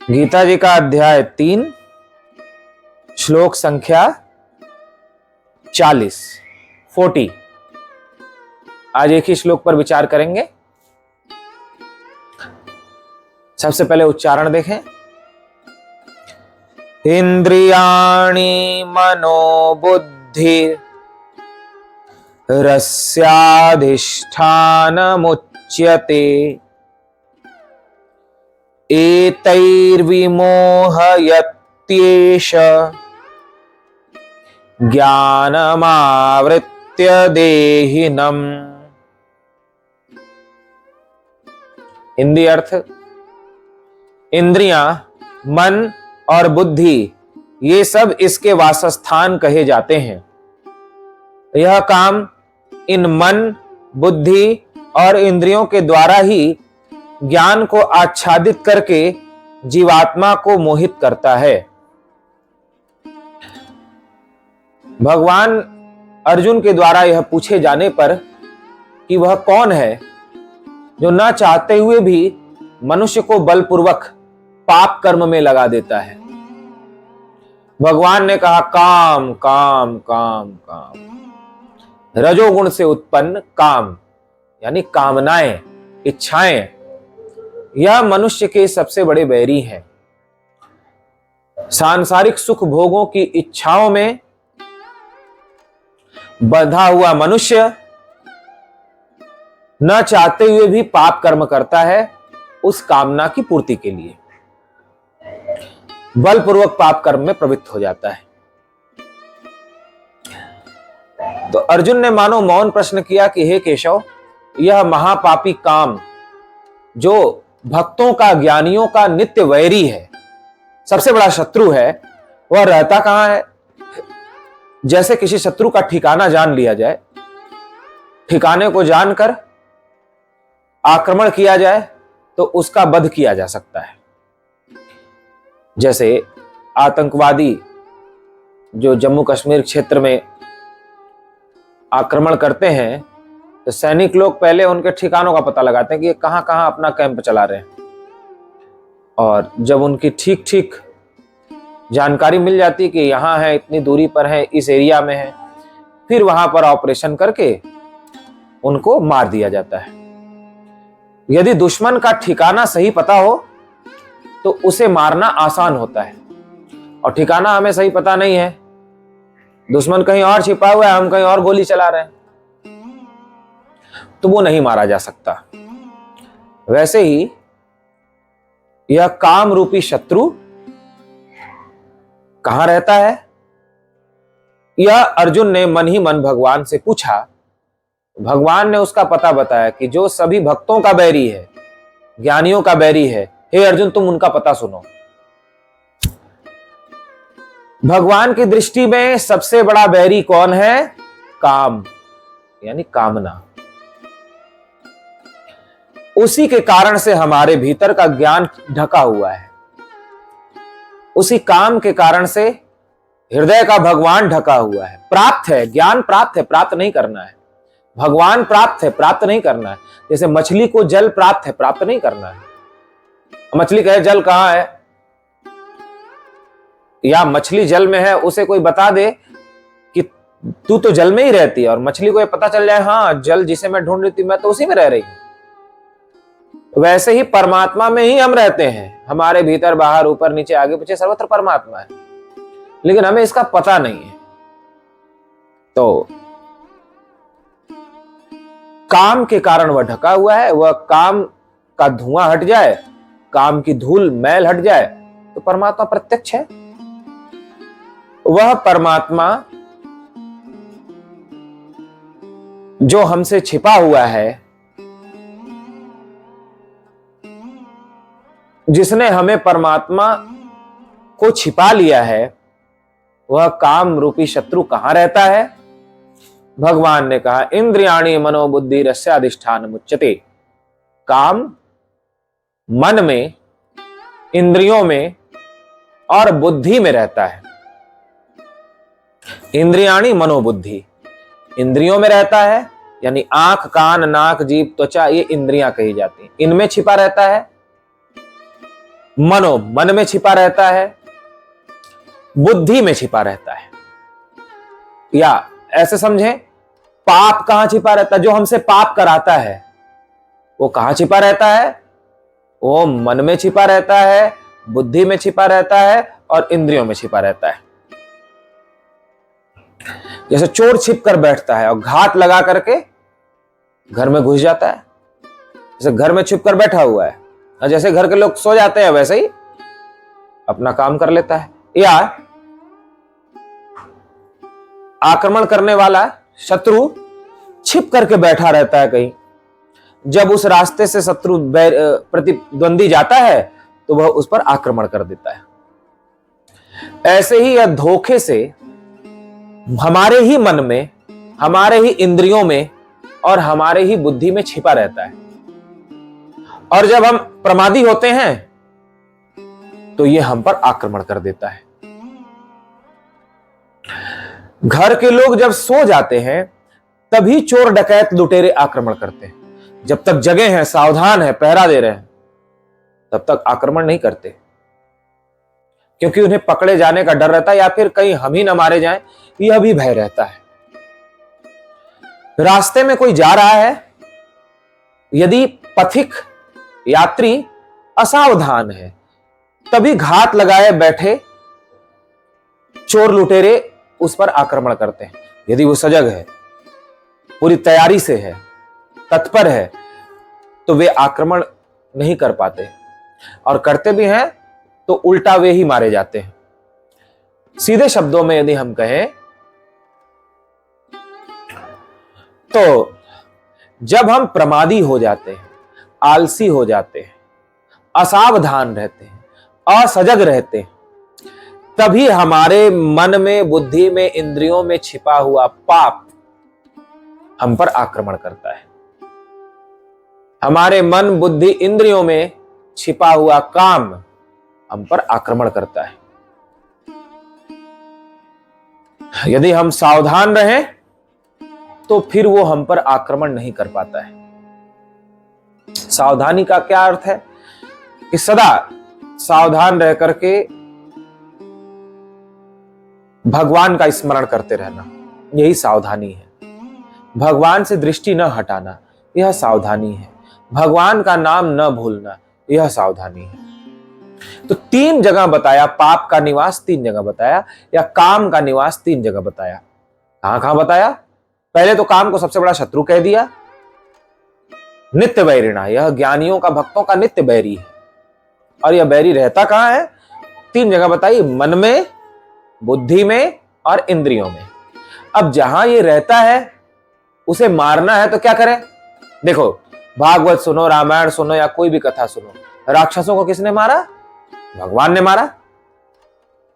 गीता जी का अध्याय 3 श्लोक संख्या 40। आज एक ही श्लोक पर विचार करेंगे। सबसे पहले उच्चारण देखें। इंद्रियाणि मनोबुद्धि रस्याधिष्ठानमुच्यते एतैर्विमोहयत्येष ज्ञानमावृत्य देहिनम्। हिंदी अर्थ। इंद्रियां, मन और बुद्धि ये सब इसके वासस्थान कहे जाते हैं। यह काम इन मन, बुद्धि और इंद्रियों के द्वारा ही ज्ञान को आच्छादित करके जीवात्मा को मोहित करता है। भगवान अर्जुन के द्वारा यह पूछे जाने पर कि वह कौन है जो न चाहते हुए भी मनुष्य को बलपूर्वक पाप कर्म में लगा देता है, भगवान ने कहा काम काम काम काम। रजोगुण से उत्पन्न काम यानी कामनाएं, इच्छाएं, यह मनुष्य के सबसे बड़े बैरी हैं। सांसारिक सुख भोगों की इच्छाओं में बंधा हुआ मनुष्य न चाहते हुए भी पाप कर्म करता है उस कामना की पूर्ति के लिए, बलपूर्वक पाप कर्म में प्रवृत्त हो जाता है। तो अर्जुन ने मानो मौन प्रश्न किया कि हे केशव, यह महापापी काम जो भक्तों का, ज्ञानियों का नित्य वैरी है, सबसे बड़ा शत्रु है, वह रहता कहां है? जैसे किसी शत्रु का ठिकाना जान लिया जाए, ठिकाने को जानकर आक्रमण किया जाए तो उसका वध किया जा सकता है। जैसे आतंकवादी जो जम्मू कश्मीर क्षेत्र में आक्रमण करते हैं तो सैनिक लोग पहले उनके ठिकानों का पता लगाते हैं कि ये कहां कहां अपना कैंप चला रहे हैं, और जब उनकी ठीक ठीक जानकारी मिल जाती है कि यहां है, इतनी दूरी पर है, इस एरिया में है, फिर वहां पर ऑपरेशन करके उनको मार दिया जाता है। यदि दुश्मन का ठिकाना सही पता हो तो उसे मारना आसान होता है, और ठिकाना हमें सही पता नहीं है, दुश्मन कहीं और छिपा हुआ है, हम कहीं और गोली चला रहे हैं, तो वो नहीं मारा जा सकता। वैसे ही यह काम रूपी शत्रु कहां रहता है? यह अर्जुन ने मन ही मन भगवान से पूछा। भगवान ने उसका पता बताया कि जो सभी भक्तों का बैरी है, ज्ञानियों का बैरी है, हे अर्जुन तुम उनका पता सुनो। भगवान की दृष्टि में सबसे बड़ा बैरी कौन है? काम यानी कामना। उसी के कारण से हमारे भीतर का ज्ञान ढका हुआ है, उसी काम के कारण से हृदय का भगवान ढका हुआ है। प्राप्त है, ज्ञान प्राप्त है, प्राप्त नहीं करना है। भगवान प्राप्त है, प्राप्त नहीं करना है। जैसे मछली को जल प्राप्त है, प्राप्त नहीं करना है। मछली कहे जल कहां है, या मछली जल में है, उसे कोई बता दे कि तू तो जल में ही रहती है, और मछली को ये पता चल जाए हाँ जल जिसे मैं ढूंढ रही थी मैं तो उसी में रह रही हूं। वैसे ही परमात्मा में ही हम रहते हैं। हमारे भीतर बाहर ऊपर नीचे आगे पीछे सर्वत्र परमात्मा है, लेकिन हमें इसका पता नहीं है। तो काम के कारण वह ढका हुआ है। वह काम का धुआं हट जाए, काम की धूल मैल हट जाए तो परमात्मा प्रत्यक्ष है। वह परमात्मा जो हमसे छिपा हुआ है, जिसने हमें परमात्मा को छिपा लिया है, वह काम रूपी शत्रु कहां रहता है? भगवान ने कहा इंद्रियाणि मनोबुद्धि रस्याधिष्ठान मुच्यते। काम मन में, इंद्रियों में और बुद्धि में रहता है। इंद्रियाणि मनोबुद्धि, इंद्रियों में रहता है यानी आंख, कान, नाक, जीभ, त्वचा, ये इंद्रियां कही जाती हैं, इनमें छिपा रहता है। मनो मन में छिपा रहता है, बुद्धि में छिपा रहता है। या ऐसे समझें, पाप कहां छिपा रहता है? जो हमसे पाप कराता है वो कहां छिपा रहता है? वो मन में छिपा रहता है, बुद्धि में छिपा रहता है और इंद्रियों में छिपा रहता है। जैसे चोर छिप कर बैठता है और घात लगा करके घर में घुस जाता है, जैसे घर में छिप कर बैठा हुआ है और जैसे घर के लोग सो जाते हैं वैसे ही अपना काम कर लेता है। या आक्रमण करने वाला शत्रु छिप करके बैठा रहता है कहीं, जब उस रास्ते से शत्रु प्रतिद्वंदी जाता है तो वह उस पर आक्रमण कर देता है। ऐसे ही यह धोखे से हमारे ही मन में, हमारे ही इंद्रियों में और हमारे ही बुद्धि में छिपा रहता है। और जब हम प्रमादी होते हैं तो यह हम पर आक्रमण कर देता है। घर के लोग जब सो जाते हैं तभी चोर डकैत लुटेरे आक्रमण करते हैं। जब तक जगे हैं, सावधान है, पहरा दे रहे हैं, तब तक आक्रमण नहीं करते, क्योंकि उन्हें पकड़े जाने का डर रहता है या फिर कहीं हम ही न मारे जाएं, यह भी भय रहता है। रास्ते में कोई जा रहा है, यदि पथिक यात्री असावधान है तभी घात लगाए बैठे चोर लुटेरे उस पर आक्रमण करते हैं। यदि वो सजग है, पूरी तैयारी से है, तत्पर है, तो वे आक्रमण नहीं कर पाते, और करते भी हैं तो उल्टा वे ही मारे जाते हैं। सीधे शब्दों में यदि हम कहें तो जब हम प्रमादी हो जाते हैं, आलसी हो जाते हैं, असावधान रहते हैं, असजग रहते हैं, तभी हमारे मन में, बुद्धि में, इंद्रियों में छिपा हुआ पाप हम पर आक्रमण करता है। हमारे मन, बुद्धि, इंद्रियों में छिपा हुआ काम हम पर आक्रमण करता है। यदि हम सावधान रहें तो फिर वो हम पर आक्रमण नहीं कर पाता है। सावधानी का क्या अर्थ है? कि सदा सावधान रह करके भगवान का स्मरण करते रहना, यही सावधानी है। भगवान से दृष्टि न हटाना, यह सावधानी है। भगवान का नाम न भूलना, यह सावधानी है। तो 3 जगह बताया, पाप का निवास 3 जगह बताया, या काम का निवास 3 जगह बताया। कहां कहां बताया? पहले तो काम को सबसे बड़ा शत्रु कह दिया, नित्य बैरिणा, यह ज्ञानियों का, भक्तों का नित्य बैरी है। और यह बैरी रहता कहां है? 3 जगह बताई, मन में, बुद्धि में और इंद्रियों में। अब जहां ये रहता है उसे मारना है तो क्या करें? देखो, भागवत सुनो, रामायण सुनो या कोई भी कथा सुनो, राक्षसों को किसने मारा? भगवान ने मारा।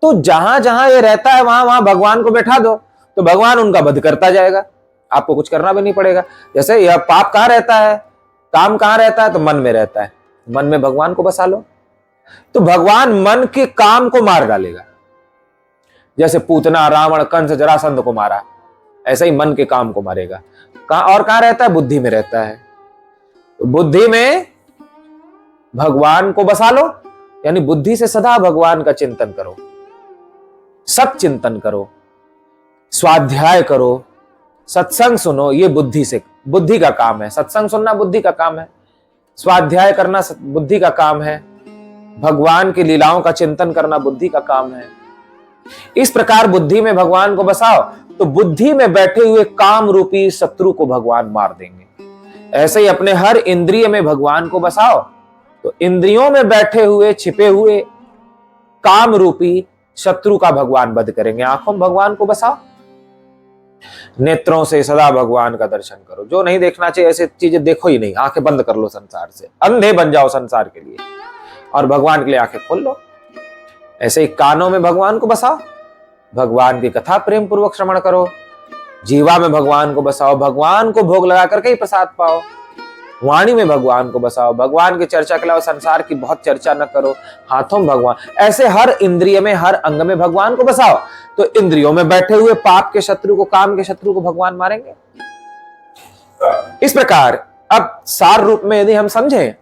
तो जहां जहां ये रहता है वहां वहां भगवान को बैठा दो, तो भगवान उनका वध करता जाएगा, आपको कुछ करना भी नहीं पड़ेगा। जैसे यह पाप कहां रहता है, काम कहां रहता है, तो मन में रहता है। मन में भगवान को बसा लो तो भगवान मन के काम को मार डालेगा। जैसे पूतना, रावण, कंस, जरासंध को मारा, ऐसा ही मन के काम को मारेगा। और कहां रहता है? बुद्धि में रहता है। तो बुद्धि में भगवान को बसा लो, यानी बुद्धि से सदा भगवान का चिंतन करो, सत चिंतन करो, स्वाध्याय करो, सत्संग सुनो। ये बुद्धि का काम है। सत्संग सुनना बुद्धि का काम है, स्वाध्याय करना बुद्धि का काम है, भगवान की लीलाओं का चिंतन करना बुद्धि का काम है। इस प्रकार बुद्धि में भगवान को बसाओ तो बुद्धि में बैठे हुए काम रूपी शत्रु को भगवान मार देंगे। ऐसे ही अपने हर इंद्रिय में भगवान को बसाओ तो इंद्रियों में बैठे हुए, छिपे हुए काम रूपी शत्रु का भगवान वध करेंगे। आंखों में भगवान को बसाओ, नेत्रों से सदा भगवान का दर्शन करो। जो नहीं देखना चाहिए ऐसी चीजें देखो ही नहीं, आंखें बंद कर लो संसार से, अंधे बन जाओ संसार के लिए और भगवान के लिए आंखें खोल लो। ऐसे ही कानों में भगवान को बसाओ, भगवान की कथा प्रेम पूर्वक श्रवण करो। जीवा में भगवान को बसाओ, भगवान को भोग लगा करके ही प्रसाद पाओ। वाणी में भगवान को बसाओ, भगवान की चर्चा के अलावा संसार की बहुत चर्चा न करो। हाथों में भगवान, ऐसे हर इंद्रिय में, हर अंग में भगवान को बसाओ तो इंद्रियों में बैठे हुए पाप के शत्रु को, काम के शत्रु को भगवान मारेंगे। इस प्रकार अब सार रूप में यदि हम समझें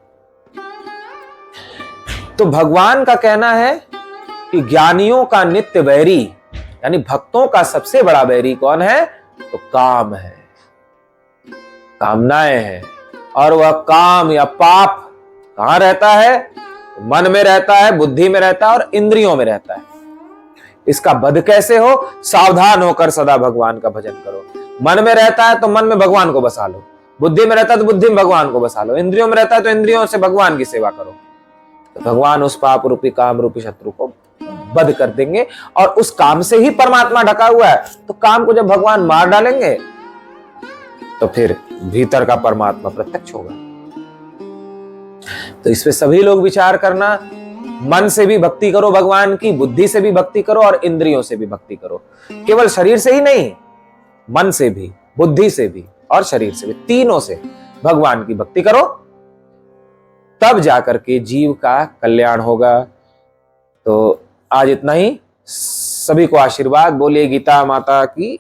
तो भगवान का कहना है कि ज्ञानियों का नित्य वैरी, यानी भक्तों का सबसे बड़ा वैरी कौन है? तो काम है, कामनाएं हैं। और वह काम या पाप कहां रहता है? मन में रहता है, बुद्धि में रहता है और इंद्रियों में रहता है। इसका वध कैसे हो? सावधान होकर सदा भगवान का भजन करो। मन में रहता है तो मन में भगवान को बसा लो, बुद्धि में रहता है तो बुद्धि में भगवान को बसा लो, इंद्रियों में रहता है तो इंद्रियों से भगवान की सेवा करो। तो भगवान उस पाप रूपी काम रूपी शत्रु को वध कर देंगे। और उस काम से ही परमात्मा ढका हुआ है, तो काम को जब भगवान मार डालेंगे तो फिर भीतर का परमात्मा प्रत्यक्ष होगा। तो इस पे सभी लोग विचार करना। मन से भी भक्ति करो भगवान की, बुद्धि से भी भक्ति करो और इंद्रियों से भी भक्ति करो। केवल शरीर से ही नहीं, मन से भी, बुद्धि से भी और शरीर से भी, तीनों से भगवान की भक्ति करो, तब जाकर के जीव का कल्याण होगा। तो आज इतना ही। सभी को आशीर्वाद। बोलिए गीता माता की